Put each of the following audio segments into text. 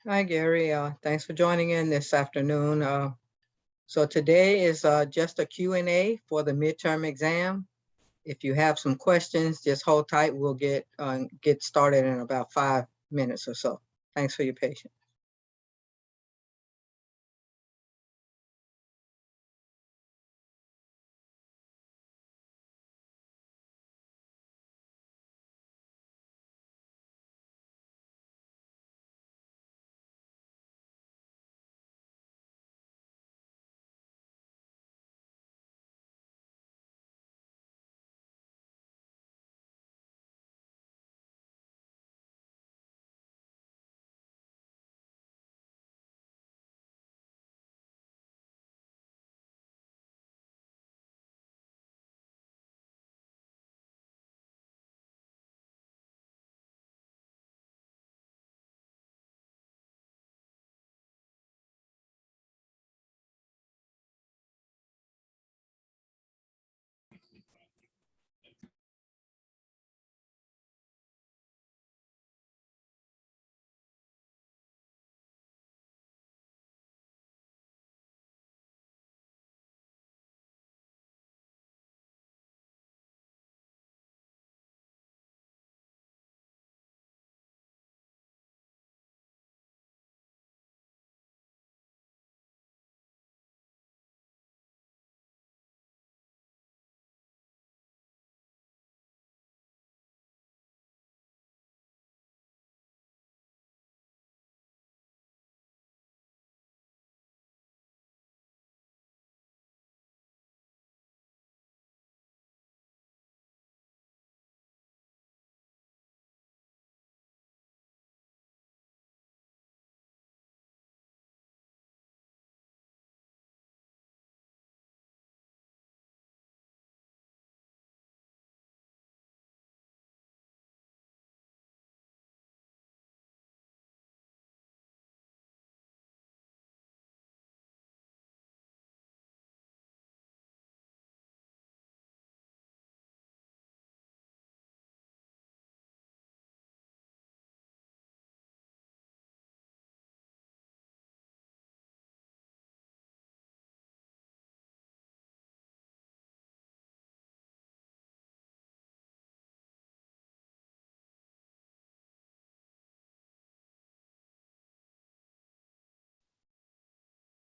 Hi, Gary. Thanks for joining in this afternoon. So today is just a Q&A for the midterm exam. If you have some questions, just hold tight. We'll get started in about 5 minutes or so. Thanks for your patience.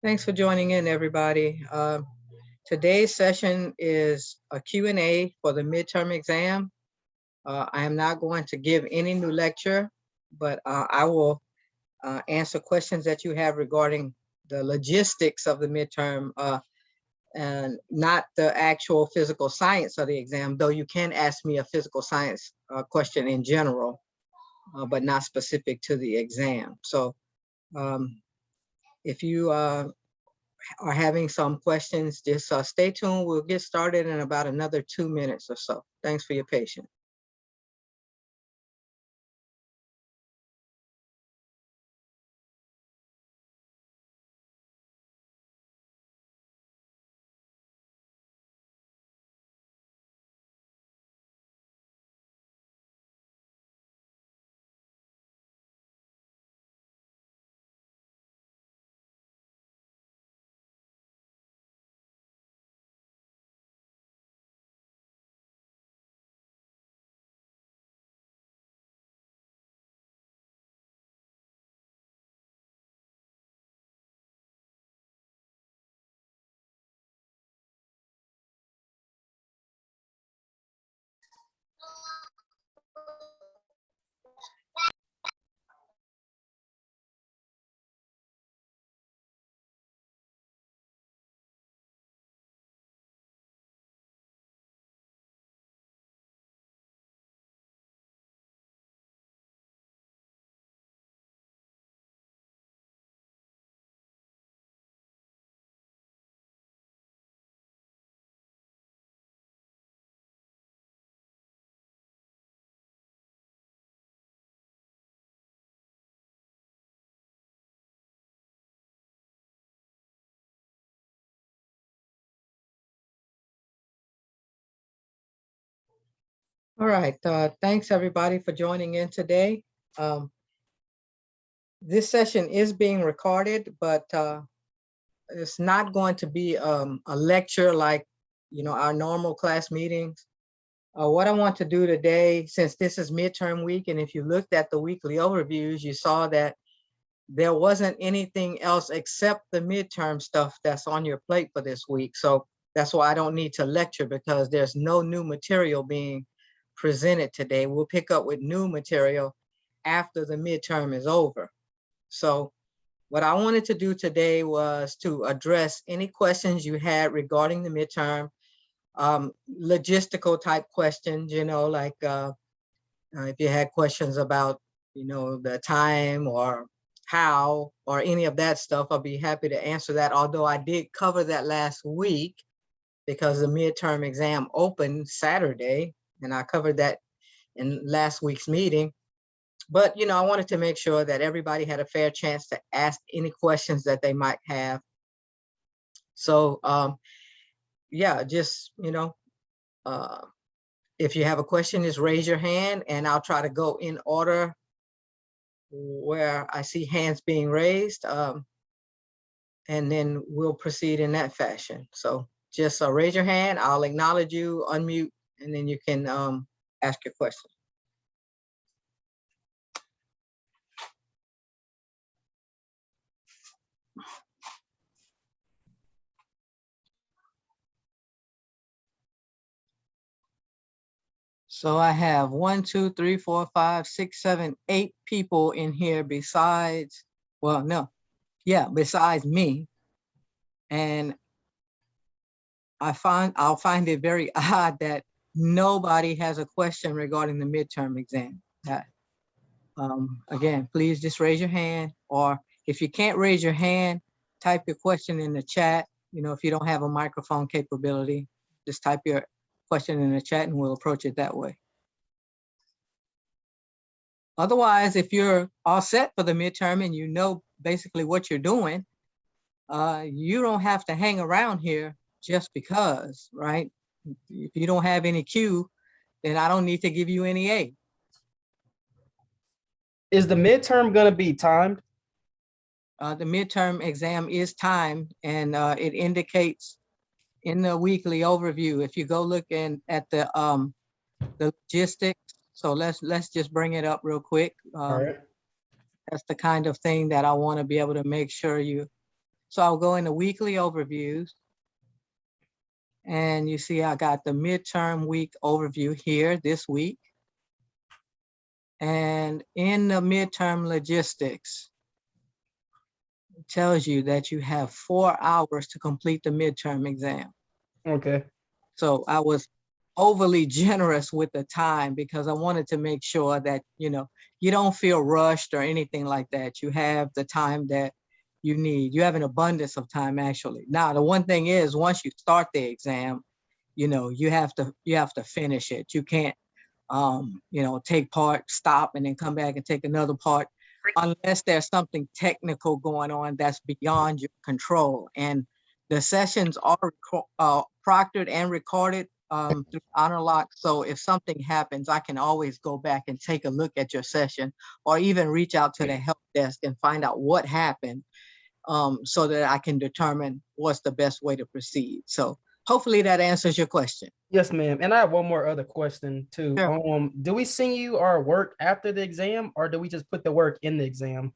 Thanks for joining in, everybody. Today's session is a Q&A for the midterm exam. I am not going to give any new lecture, but I will answer questions that you have regarding the logistics of the midterm and not the actual physical science of the exam, though you can ask me a physical science question in general, but not specific to the exam. So if you are having some questions, just stay tuned. We'll get started in about another 2 minutes or so. Thanks for your patience. All right, thanks everybody for joining in today. Um, This session is being recorded, but it's not going to be a lecture like, our normal class meetings. What I want to do today, since this is midterm week, and if you looked at the weekly overviews, you saw that there wasn't anything else except the midterm stuff that's on your plate for this week. So that's why I don't need to lecture, because there's no new material being presented today. We'll pick up with new material after the midterm is over. So what I wanted to do today was to address any questions you had regarding the midterm, logistical type questions, like if you had questions about, the time or how or any of that stuff, I'll be happy to answer that. Although I did cover that last week because the midterm exam opened Saturday, and I covered that in last week's meeting. But, I wanted to make sure that everybody had a fair chance to ask any questions that they might have. So, yeah, just, if you have a question, just raise your hand and I'll try to go in order where I see hands being raised. And then we'll proceed in that fashion. So just raise your hand, I'll acknowledge you, unmute, and then you can ask your question. So I have 1, 2, 3, 4, 5, 6, 7, 8 people in here besides, well, no, yeah, besides me. And I'll find it very odd that nobody has a question regarding the midterm exam. Again, please just raise your hand, or if you can't raise your hand, type your question in the chat. If you don't have a microphone capability, just type your question in the chat and we'll approach it that way. Otherwise, if you're all set for the midterm and you know basically what you're doing, you don't have to hang around here just because, right? If you don't have any Q, then I don't need to give you any A. Is the midterm going to be timed? The midterm exam is timed, and it indicates in the weekly overview. If you go look at the logistics, so let's just bring it up real quick. All right. That's the kind of thing that I want to be able to make sure you. So I'll go into weekly overviews, and you see I got the midterm week overview here this week. And in the midterm logistics, it tells you that you have 4 hours to complete the midterm exam. Okay. So I was overly generous with the time because I wanted to make sure that, you don't feel rushed or anything like that. You have the time that you need. You have an abundance of time, actually. Now, the one thing is, once you start the exam, you have to finish it. You can't, take part, stop, and then come back and take another part, unless there's something technical going on that's beyond your control. And the sessions are proctored and recorded through HonorLock. So if something happens, I can always go back and take a look at your session, or even reach out to the help desk and find out what happened, so that I can determine what's the best way to proceed. So hopefully that answers your question. Yes, ma'am. And I have one more other question too. Sure. Do we send you our work after the exam, or do we just put the work in the exam?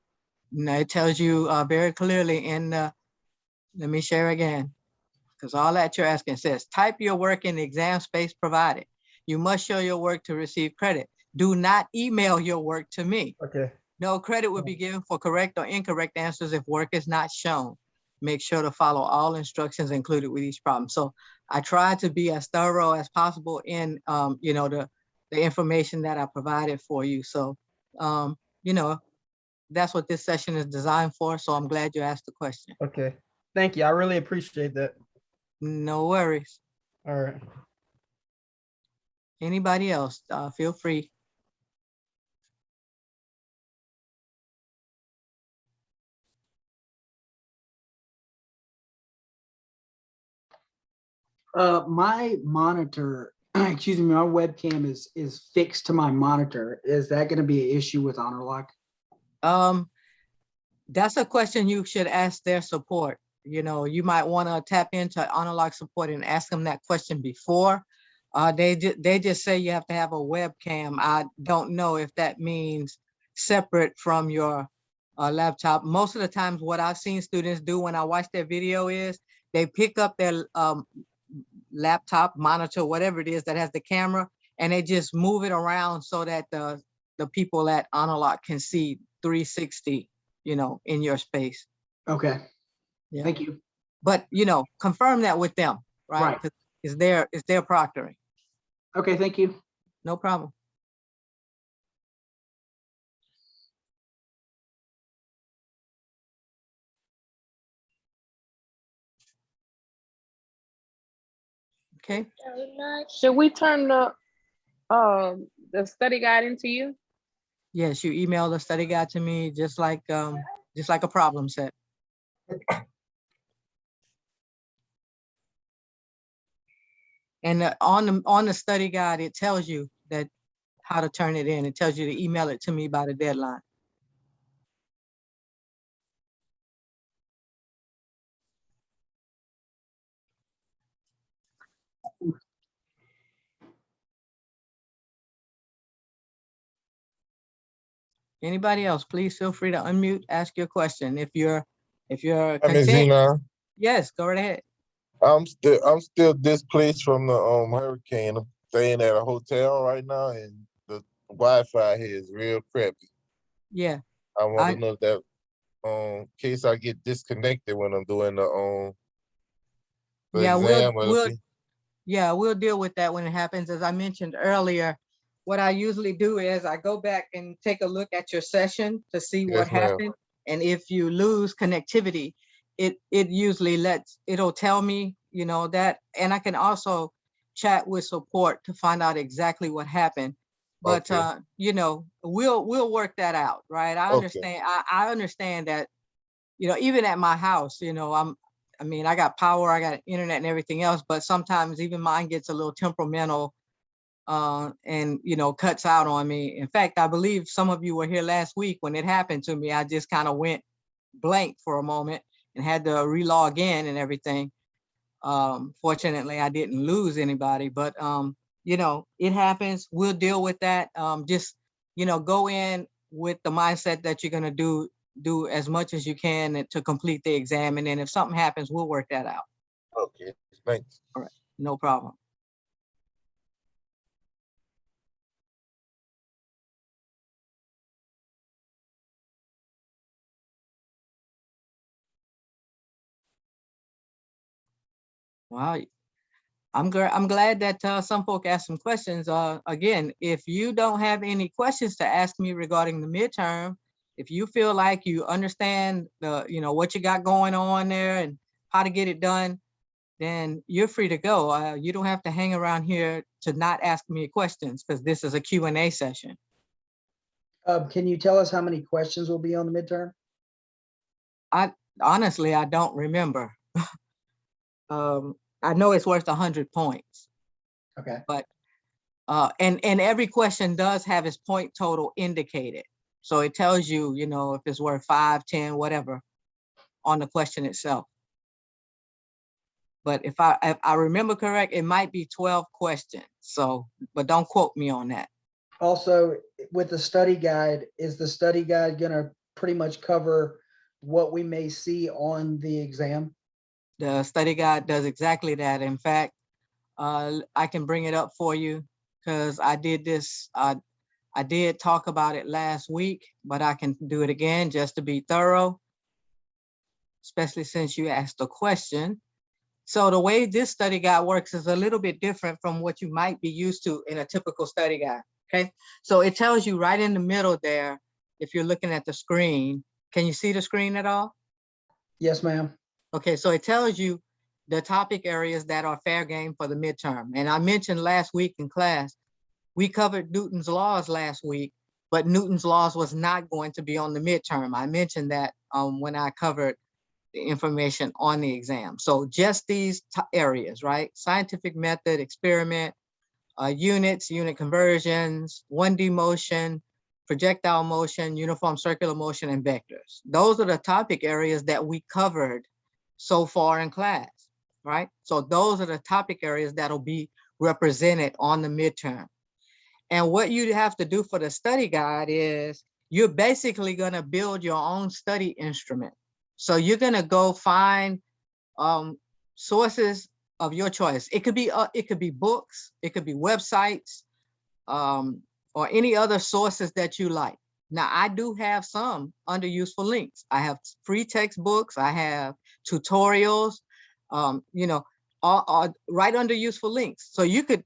No, it tells you very clearly in the, let me share again, because all that you're asking says, type your work in the exam space provided. You must show your work to receive credit. Do not email your work to me. Okay. No credit will be given for correct or incorrect answers if work is not shown. Make sure to follow all instructions included with each problem. So I try to be as thorough as possible in, the information that I provided for you. So, that's what this session is designed for. So I'm glad you asked the question. Okay. Thank you. I really appreciate that. No worries. All right. Anybody else, feel free. My monitor, excuse me, my webcam is fixed to my monitor. Is that going to be an issue with HonorLock? That's a question you should ask their support. You know, you might want to tap into Honor support and ask them that question before. They just say you have to have a webcam. I don't know if that means separate from your laptop. Most of the times what I've seen students do when I watch their video is they pick up their laptop, monitor, whatever it is that has the camera, and they just move it around so that the people at Honor can see 360, you know, in your space. Okay, Yeah. thank you. But, you know, confirm that with them, right? Right. 'Cause it's their proctoring. Okay, thank you. No problem. Okay. Should we turn the study guide into you? Yes, you email the study guide to me just like a problem set. And on the study guide, it tells you that how to turn it in. It tells you to email it to me by the deadline. Anybody else, please feel free to unmute, ask your question. If you're I mean, content, Zena, yes, go right ahead. I'm still displaced from the hurricane. I'm staying at a hotel right now, and the Wi-Fi here is real crappy. Yeah, I want to know that in case I get disconnected when I'm doing the yeah, exam. we'll deal with that when it happens. As I mentioned earlier, what I usually do is I go back and take a look at your session to see what Yes, ma'am. happened. And if you lose connectivity, it usually it'll tell me, you know, that, and I can also chat with support to find out exactly what happened. But Okay. you know, we'll work that out, right? I Okay. understand. I understand that, you know, even at my house, you know, I mean, I got power, I got internet and everything else, but sometimes even mine gets a little temperamental and, you know, cuts out on me. In fact, I believe some of you were here last week when it happened to me. I just kind of went blank for a moment and had to relog in and everything. Fortunately, I didn't lose anybody, but, you know, it happens. We'll deal with that. Just, you know, go in with the mindset that you're going to do as much as you can to complete the exam. And then if something happens, we'll work that out. Okay. Thanks. All right. No problem. Wow. I'm glad that some folk asked some questions. Again, if you don't have any questions to ask me regarding the midterm, if you feel like you understand you know, what you got going on there and how to get it done, then you're free to go. You don't have to hang around here to not ask me questions because this is a Q&A session. Can you tell us how many questions will be on the midterm? Honestly, I don't remember. I know it's worth 100 points. Okay. But and every question does have its point total indicated. So it tells you, you know, if it's worth 5, 10, whatever on the question itself. But if I remember correct, it might be 12 questions. So, but don't quote me on that. Also, with the study guide, is the study guide gonna pretty much cover what we may see on the exam? The study guide does exactly that. In fact, I can bring it up for you because I did this. I did talk about it last week, but I can do it again just to be thorough, especially since you asked a question. So the way this study guide works is a little bit different from what you might be used to in a typical study guide, okay? So it tells you right in the middle there, if you're looking at the screen, can you see the screen at all? Yes, ma'am. Okay, so it tells you the topic areas that are fair game for the midterm. And I mentioned last week in class, we covered Newton's laws last week, but Newton's laws was not going to be on the midterm. I mentioned that when I covered the information on the exam. So just these areas, right? Scientific method, experiment, unit conversions, 1D motion, projectile motion, uniform circular motion, and vectors. Those are the topic areas that we covered so far in class, right? So those are the topic areas that'll be represented on the midterm. And what you have to do for the study guide is you're basically gonna build your own study instrument. So you're gonna go find sources of your choice. It could be books, it could be websites, or any other sources that you like. Now, I do have some under useful links. I have free textbooks, I have tutorials, you know, all right under useful links. So you could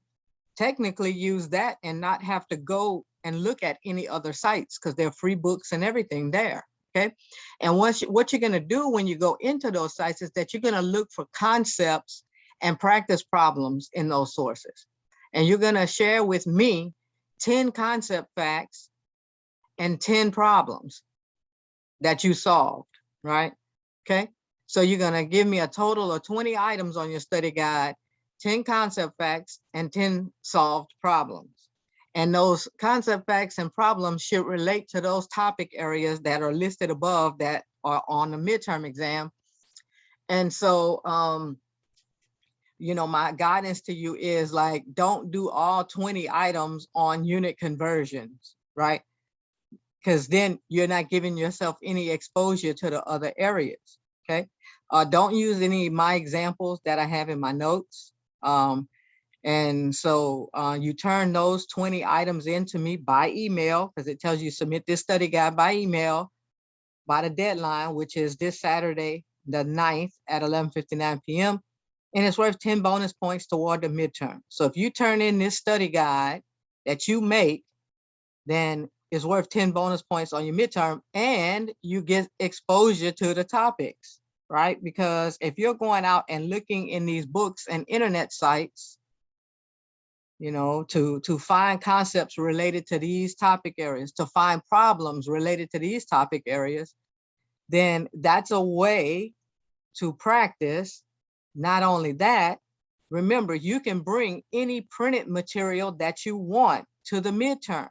technically use that and not have to go and look at any other sites because there are free books and everything there, okay? And what you're gonna do when you go into those sites is that you're gonna look for concepts and practice problems in those sources. And you're gonna share with me 10 concept facts and 10 problems that you solved, right? Okay, so you're gonna give me a total of 20 items on your study guide, 10 concept facts and 10 solved problems. And those concept facts and problems should relate to those topic areas that are listed above that are on the midterm exam. And so, you know, my guidance to you is like, don't do all 20 items on unit conversions, right? Because then you're not giving yourself any exposure to the other areas, okay? Don't use any of my examples that I have in my notes. And so you turn those 20 items into me by email, because it tells you submit this study guide by email by the deadline, which is this Saturday, the 9th at 11:59 p.m. And it's worth 10 bonus points toward the midterm. So if you turn in this study guide that you make, then it's worth 10 bonus points on your midterm, and you get exposure to the topics, right? Because if you're going out and looking in these books and internet sites, you know, to find concepts related to these topic areas, to find problems related to these topic areas, then that's a way to practice. Not only that, remember, you can bring any printed material that you want to the midterm.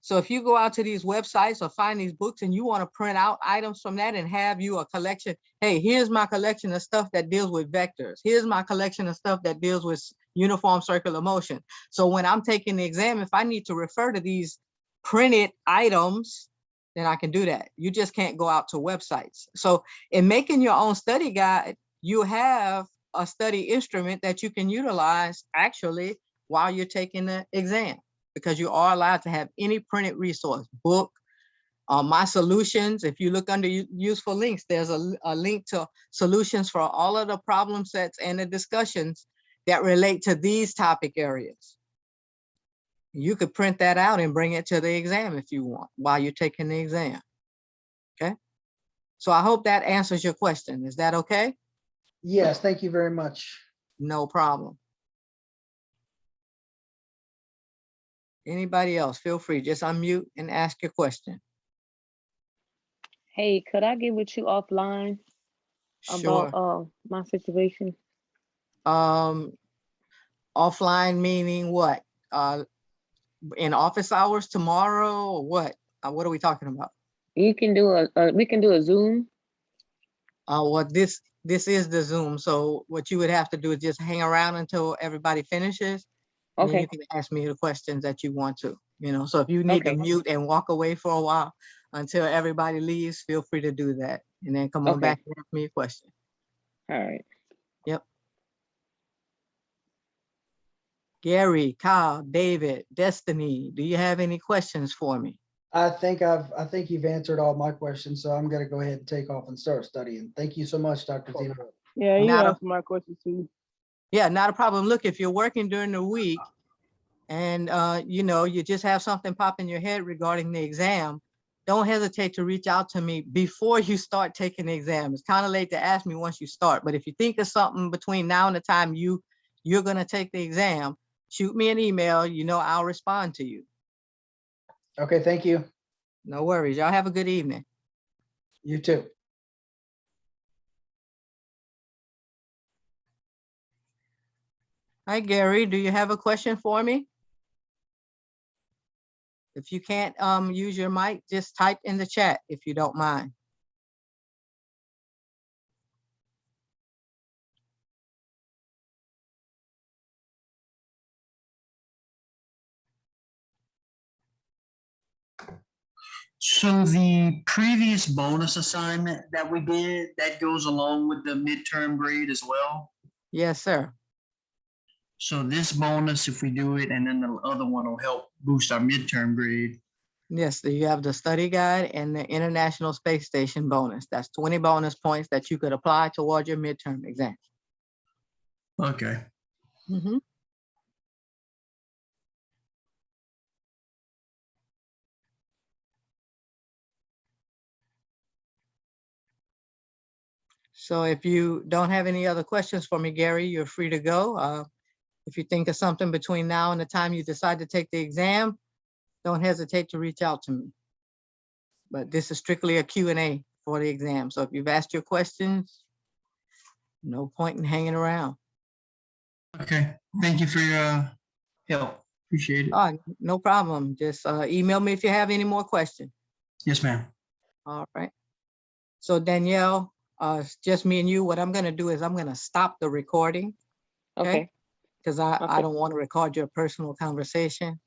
So if you go out to these websites or find these books and you want to print out items from that and have you a collection, hey, here's my collection of stuff that deals with vectors. Here's my collection of stuff that deals with uniform circular motion. So when I'm taking the exam, if I need to refer to these printed items, then I can do that. You just can't go out to websites. So in making your own study guide, you have a study instrument that you can utilize actually while you're taking the exam, because you are allowed to have any printed resource, book, my solutions. If you look under useful links, there's a link to solutions for all of the problem sets and the discussions that relate to these topic areas. You could print that out and bring it to the exam if you want while you're taking the exam, okay? So I hope that answers your question. Is that okay? Yes, thank you very much. No problem. Anybody else, feel free, just unmute and ask your question. Hey, could I get with you offline Sure. about my situation? Offline meaning what? In office hours tomorrow or what? What are we talking about? You can do we can do a Zoom. Well, this is the Zoom. So what you would have to do is just hang around until everybody finishes. And then Okay. you can ask me the questions that you want to, you know. So if you need to Okay. mute and walk away for a while until everybody leaves, feel free to do that. And then come on Okay. back and ask me a question. All right. Yep. Gary, Kyle, David, Destiny, do you have any questions for me? I think you've answered all my questions, so I'm gonna go ahead and take off and start studying. Thank you so much, Dr. Tino. Yeah, you Not a- answered my question too. Yeah, not a problem. Look, if you're working during the week and you know, you just have something pop in your head regarding the exam, don't hesitate to reach out to me before you start taking the exam. It's kind of late to ask me once you start, but if you think of something between now and the time you're gonna take the exam, shoot me an email, you know, I'll respond to you. Okay, thank you. No worries. Y'all have a good evening. You too. Hi, Gary. Do you have a question for me? If you can't use your mic, just type in the chat if you don't mind. So the previous bonus assignment that we did, that goes along with the midterm grade as well? Yes, sir. So this bonus, if we do it, and then the other one will help boost our midterm grade. Yes, you have the study guide and the International Space Station bonus. That's 20 bonus points that you could apply toward your midterm exam. Okay. Mhm. So if you don't have any other questions for me, Gary, you're free to go. If you think of something between now and the time you decide to take the exam, don't hesitate to reach out to me. But this is strictly a Q&A for the exam. So if you've asked your questions, no point in hanging around. Okay. Thank you for your help. Appreciate it. No problem. Just email me if you have any more questions. Yes, ma'am. All right. So Danielle, it's just me and you. What I'm gonna do is I'm gonna stop the recording, Okay, because I Okay. don't want to record your personal conversation.